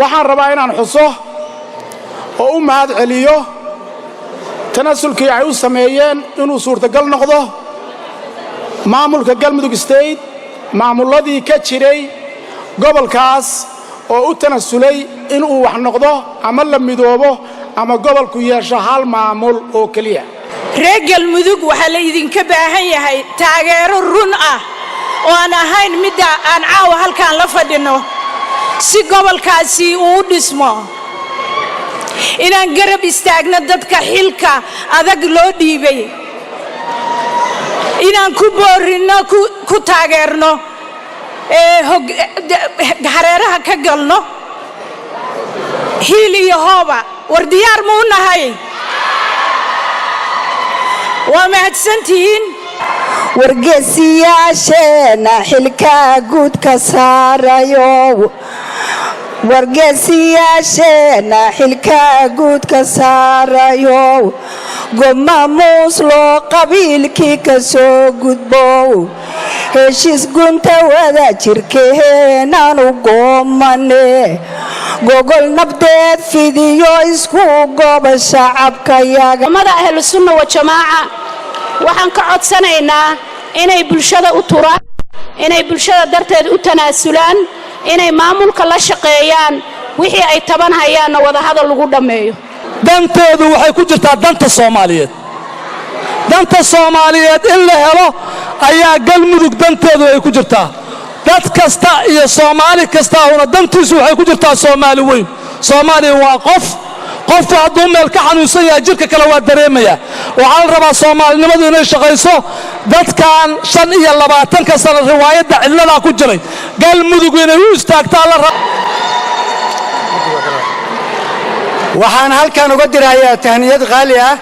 waxaan rabaa inaan xuso oo u mahad celiyo tanasulkii ay u sameeyeen inuu suurtagal noqdo maamulka Galmudug State maamuladii ka jiray gobolkaas oo u tanasulay inuu wax noqdo ama la midoobo ama gobolku yeesho hal maamul oo kaliya reer Galmudug waxa la idinka baahan yahay taageero run ah oo aan ahayn mid aan caawa halkaan la fadhino si gobolkaasi uu dhismo inaan garab istaagno dadka xilka adag loo dhiibay inaan ku boorino ku taageerno hareeraha ka galno hiil iyo hooba war diyaar ma u nahay waa mahadsantihiin wargeesiyaasheena xilka guud ka saarayo wargeesiyaasheena xilka guud ka saarayo gomaamuus loo qabiilkii ka soo gudbo heshiis gunta wada jirkeenaanu goomane gogol nabdeed fidiyo isku gooba shacabkayaga mada ahlu sunna wa jamaaca waxaan ka codsanaynaa inay bulshada u turaan inay bulshada darteed u tanaasulaan inay maamulka la shaqeeyaan wixii ay taban hayaan wada hadal lagu dhameeyo danteedu waxay ku jirtaa danta Soomaaliyeed in la helo ayaa Galmudug danteedu ay ku jirtaa dad kasta iyo Soomaali kasta oo dantiisu waxay ku jirtaa Soomaali weyn Soomaali waa qofku hadduu meel ka xanuunsan yahay jirka kale waa dareemaya waxaa la rabaa Soomaalinimadu inay shaqayso dadkan 25 sano riwaayadda cilada ku jiray Galmudug inay u istaagtaa la rabo waxaan halkan uga dirayaa tahniyad qaali ah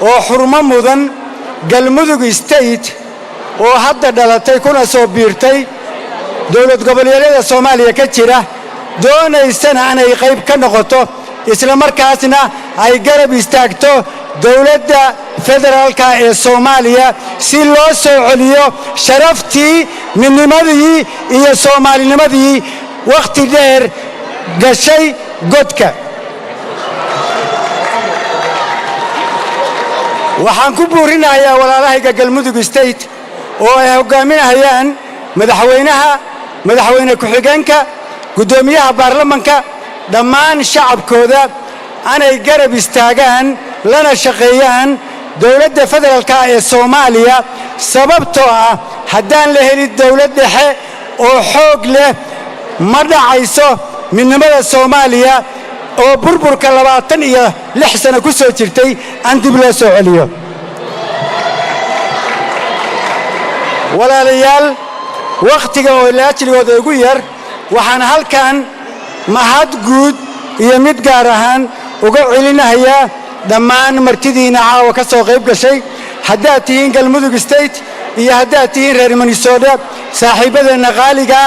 oo xurmo mudan Galmudug State oo hadda dhalatay kuna soo biirtay dawlad goboleedyada Soomaaliya ka jira doonaysana inay qayb ka noqoto isla markaasna ay garab istaagto dawladda federaalka ee Soomaaliya si loo soo celiyo sharaftii midnimadii iyo Soomaalinimadii waqti dheer gashay godka waxaan ku buurinayaa walaalahayga Galmudug State oo ay hogaaminayaan madaxweyne ku-xigeenka gudoomiyaha baarlamaanka dhammaan shacabkooda anay garab istaagaan lana shaqeeyaan dawladda federaalka ee Soomaaliya sababtoo ah haddaan la helin dawlad dhexe oo xoog leh ma dhacayso midnimada Soomaaliya oo burburka 26 sano ku soo jirtay aan dib loo soo celiyo walaalayaal waqtiga oo laajligooda ugu yar waxaan halkan mahad guud iyo mid gaar ahaan uga celinayaa dhammaan martidiina caawa ka soo qayb gashay haddaad tihiin Galmudug State iyo haddaad tihiin reer Minnesota saaxiibadeena qaaliga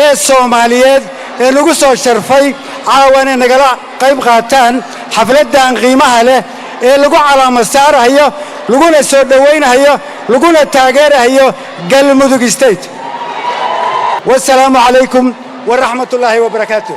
ee Soomaaliyeed ee lagu soo sharfay caawana nagala qayb qaataan xafladan qiimaha leh ee lagu calaamad saarayo laguna soo dhaweynayo laguna taageerayo Galmudug State والسلام عليكم ورحمة الله وبركاته.